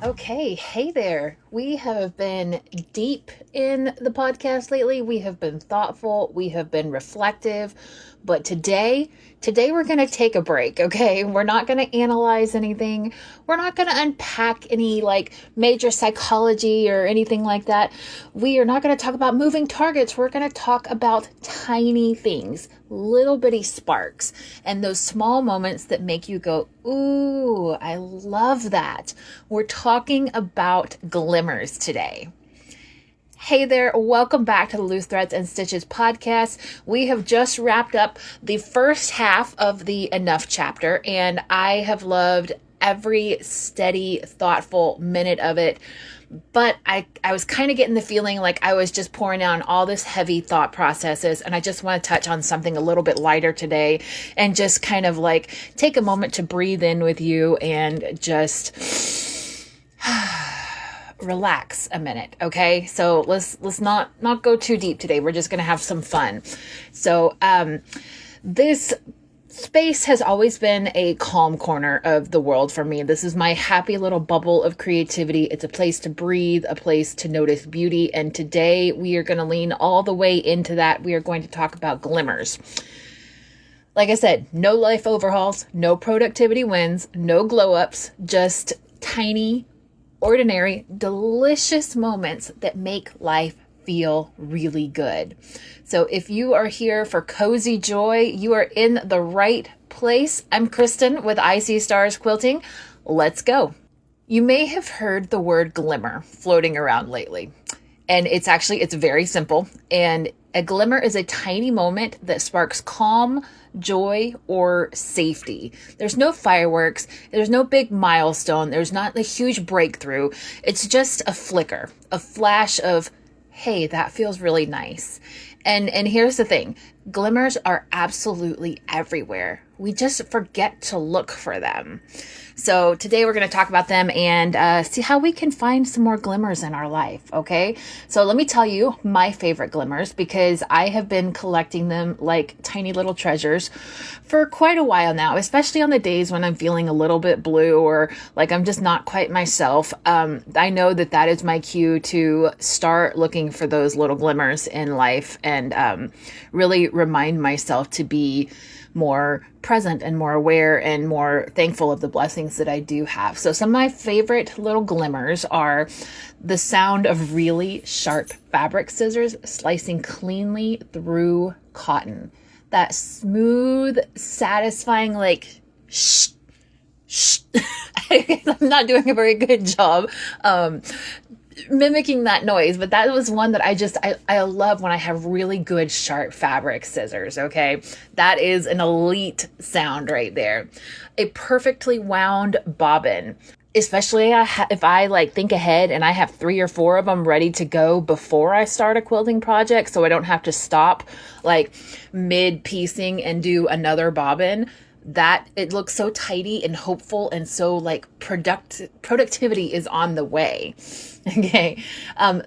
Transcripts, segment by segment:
Okay, hey there. We have been deep in the podcast lately. We have been thoughtful, we have been reflective, but today we're going to take a break, okay? We're not going to analyze anything. We're not going to unpack any major psychology or anything like that. We are not going to talk about moving targets. We're going to talk about tiny things, little bitty sparks, and those small moments that make you go, ooh, I love that. We're talking about glimmers today. Hey there, welcome back to the Loose Threads and Stitches podcast. We have just wrapped up the first half of the Enough chapter, and I have loved every steady, thoughtful minute of it. But I was kind of getting the feeling like I was just pouring down all this heavy thought processes, and I just want to touch on something a little bit lighter today and just kind of take a moment to breathe in with you and just relax a minute. Okay. So let's not go too deep today. We're just going to have some fun. So, this space has always been a calm corner of the world for me. This is my happy little bubble of creativity. It's a place to breathe, a place to notice beauty. And today we are going to lean all the way into that. We are going to talk about glimmers. Like I said, no life overhauls, no productivity wins, no glow ups, just tiny, ordinary, delicious moments that make life feel really good. So if you are here for cozy joy, you are in the right place. I'm Kristen with IC Stars Quilting. Let's go. You may have heard the word glimmer floating around lately. And it's very simple. And a glimmer is a tiny moment that sparks calm, joy, or safety. There's no fireworks. There's no big milestone. There's not a huge breakthrough. It's just a flicker, a flash of, hey, that feels really nice. And here's the thing. Glimmers are absolutely everywhere. We just forget to look for them. So today we're going to talk about them and see how we can find some more glimmers in our life, okay? So let me tell you my favorite glimmers because I have been collecting them like tiny little treasures for quite a while now, especially on the days when I'm feeling a little bit blue or like I'm just not quite myself. I know that is my cue to start looking for those little glimmers in life and really remind myself to be more present and more aware and more thankful of the blessings that I do have. So some of my favorite little glimmers are the sound of really sharp fabric scissors slicing cleanly through cotton. That smooth, satisfying, shh, shh. I'm not doing a very good job mimicking that noise, but that was one that I love when I have really good sharp fabric scissors. Okay. That is an elite sound right there. A perfectly wound bobbin, especially if I think ahead and I have 3 or 4 of them ready to go before I start a quilting project. So I don't have to stop mid piecing and do another bobbin. That it looks so tidy and hopeful and so productivity is on the way. Okay.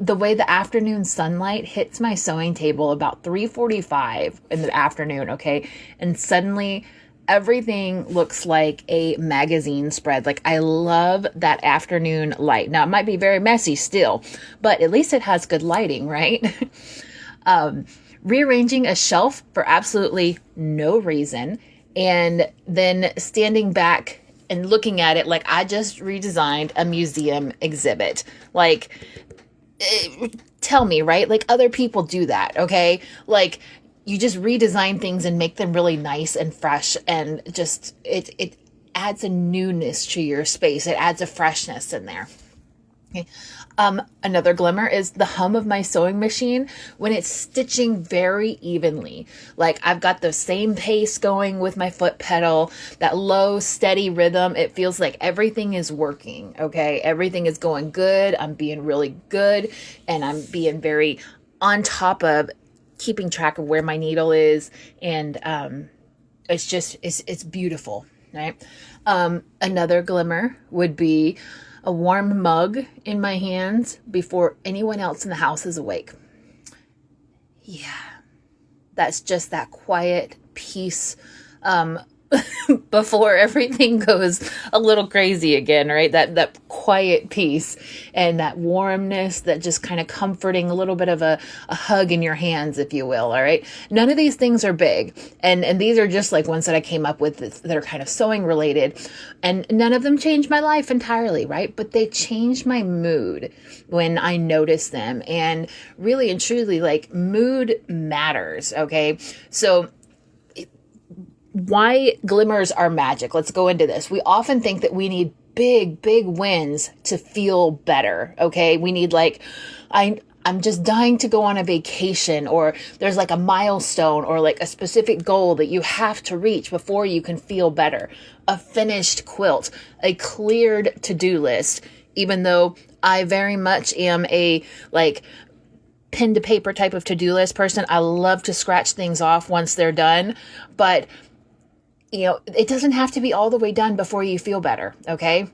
The way the afternoon sunlight hits my sewing table about 3:45 in the afternoon. Okay. And suddenly everything looks like a magazine spread. I love that afternoon light. Now it might be very messy still, but at least it has good lighting, right? Rearranging a shelf for absolutely no reason. And then standing back and looking at it like I just redesigned a museum exhibit. Tell me, right? Other people do that, okay? You just redesign things and make them really nice and fresh and just, it adds a newness to your space. It adds a freshness in there. Okay. Another glimmer is the hum of my sewing machine when it's stitching very evenly. I've got the same pace going with my foot pedal, that low, steady rhythm. It feels like everything is working. Okay. Everything is going good. I'm being really good and I'm being very on top of keeping track of where my needle is. And, it's beautiful. Right. Another glimmer would be a warm mug in my hands before anyone else in the house is awake. Yeah, that's just that quiet peace before everything goes a little crazy again, right? That quiet peace and that warmness, that just kind of comforting, a little bit of a hug in your hands, if you will. All right. None of these things are big. And these are just like ones that I came up with that are kind of sewing related. And none of them changed my life entirely, right? But they changed my mood when I noticed them. And really and truly, like, mood matters. Okay. So why glimmers are magic. Let's go into this. We often think that we need big wins to feel better. Okay. We need, like, I'm just dying to go on a vacation, or there's like a milestone or like a specific goal that you have to reach before you can feel better. A finished quilt, a cleared to-do list, even though I very much am a like pen to paper type of to-do list person. I love to scratch things off once they're done, but it doesn't have to be all the way done before you feel better. Okay.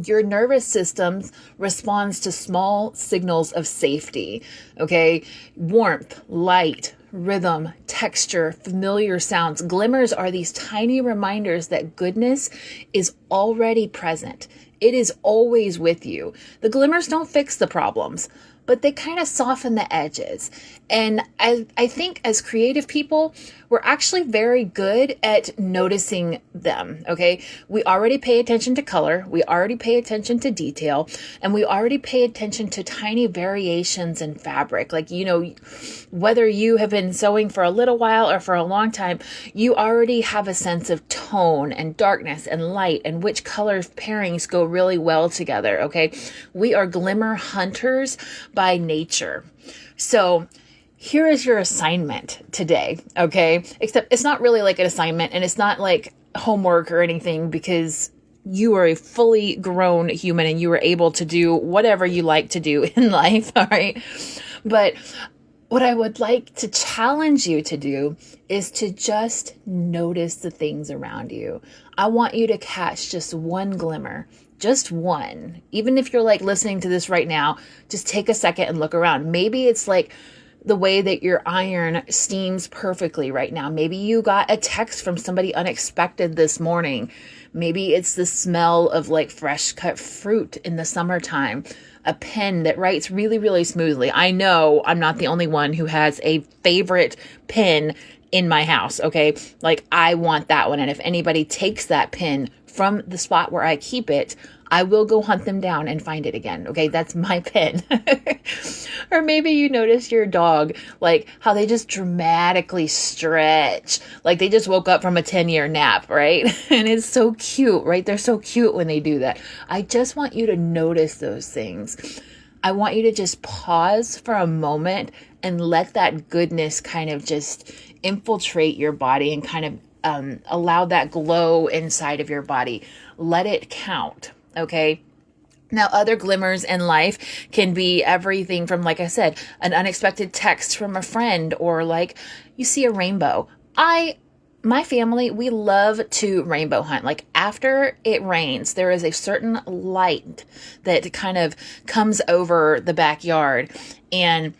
Your nervous system responds to small signals of safety. Okay. Warmth, light, rhythm, texture, familiar sounds. Glimmers are these tiny reminders that goodness is already present. It is always with you. The glimmers don't fix the problems, but they kind of soften the edges. And I think as creative people, we're actually very good at noticing them, okay? We already pay attention to color, we already pay attention to detail, and we already pay attention to tiny variations in fabric. Like, whether you have been sewing for a little while or for a long time, you already have a sense of tone and darkness and light and which color pairings go really well together, okay? We are glimmer hunters by nature. So here is your assignment today, okay? Except it's not really like an assignment, and it's not like homework or anything, because you are a fully grown human and you are able to do whatever you like to do in life, all right? But what I would like to challenge you to do is to just notice the things around you. I want you to catch just one glimmer. Just one. Even if you're like listening to this right now, just take a second and look around. Maybe it's like the way that your iron steams perfectly right now. Maybe you got a text from somebody unexpected this morning. Maybe it's the smell of like fresh cut fruit in the summertime. A pen that writes really, really smoothly. I know I'm not the only one who has a favorite pen in my house, okay? Like, I want that one. And if anybody takes that pen from the spot where I keep it, I will go hunt them down and find it again. Okay, that's my pen. Or maybe you notice your dog, like how they just dramatically stretch. Like they just woke up from a 10-year nap, right? And it's so cute, right? They're so cute when they do that. I just want you to notice those things. I want you to just pause for a moment and let that goodness kind of just infiltrate your body and kind of allow that glow inside of your body. Let it count. Okay. Now, other glimmers in life can be everything from, like I said, an unexpected text from a friend, or like you see a rainbow. My family, we love to rainbow hunt. Like after it rains, there is a certain light that kind of comes over the backyard, and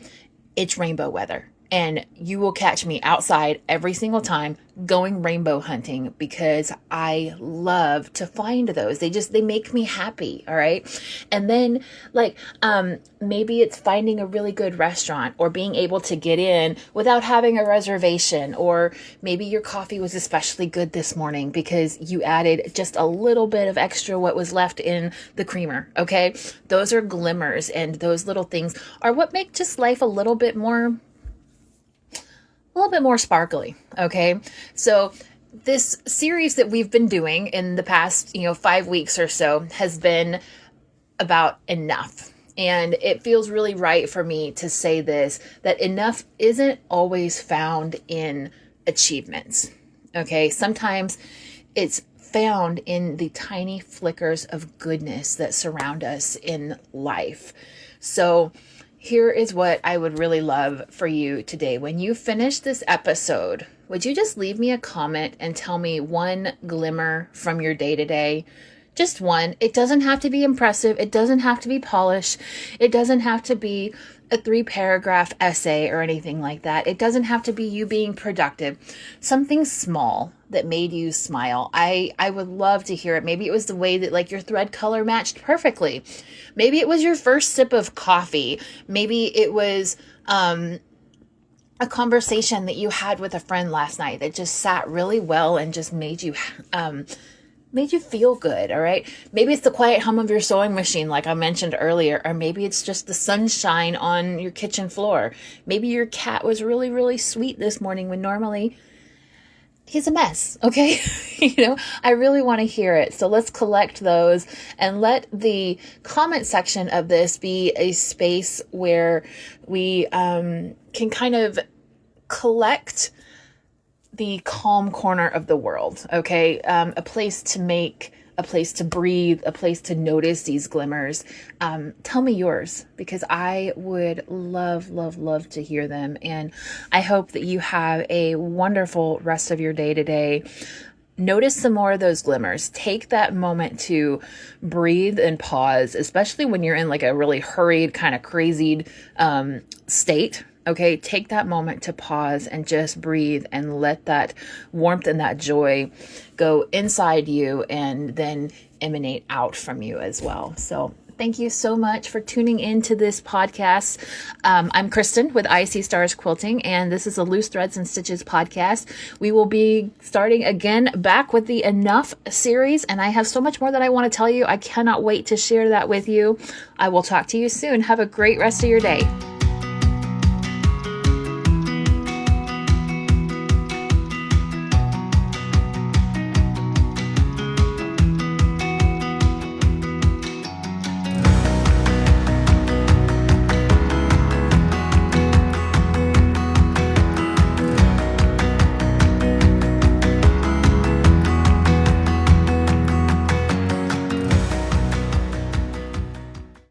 it's rainbow weather. And you will catch me outside every single time going rainbow hunting, because I love to find those. They make me happy. All right. And then like, maybe it's finding a really good restaurant, or being able to get in without having a reservation, or maybe your coffee was especially good this morning because you added just a little bit of extra what was left in the creamer. Okay. Those are glimmers, and those little things are what make just life a little bit more sparkly. Okay. So this series that we've been doing in the past, 5 weeks or so has been about enough. And it feels really right for me to say this, that enough isn't always found in achievements. Okay. Sometimes it's found in the tiny flickers of goodness that surround us in life. So here is what I would really love for you today. When you finish this episode, would you just leave me a comment and tell me one glimmer from your day to day? Just one. It doesn't have to be impressive. It doesn't have to be polished. It doesn't have to be a 3-paragraph essay or anything like that. It doesn't have to be you being productive. Something small that made you smile. I would love to hear it. Maybe it was the way that like your thread color matched perfectly. Maybe it was your first sip of coffee. Maybe it was a conversation that you had with a friend last night that just sat really well and just made you feel good. All right. Maybe it's the quiet hum of your sewing machine, like I mentioned earlier, or maybe it's just the sunshine on your kitchen floor. Maybe your cat was really, really sweet this morning when normally he's a mess. Okay. I really want to hear it. So let's collect those and let the comment section of this be a space where we can kind of collect the calm corner of the world. Okay. A place to make, a place to breathe, a place to notice these glimmers. Tell me yours, because I would love, love, love to hear them. And I hope that you have a wonderful rest of your day today. Notice some more of those glimmers. Take that moment to breathe and pause, especially when you're in like a really hurried, kind of crazied state. Okay, take that moment to pause and just breathe and let that warmth and that joy go inside you and then emanate out from you as well. So thank you so much for tuning into this podcast. I'm Kristen with IC Stars Quilting, and this is a Loose Threads and Stitches podcast. We will be starting again back with the Enough series, and I have so much more that I want to tell you. I cannot wait to share that with you. I will talk to you soon. Have a great rest of your day.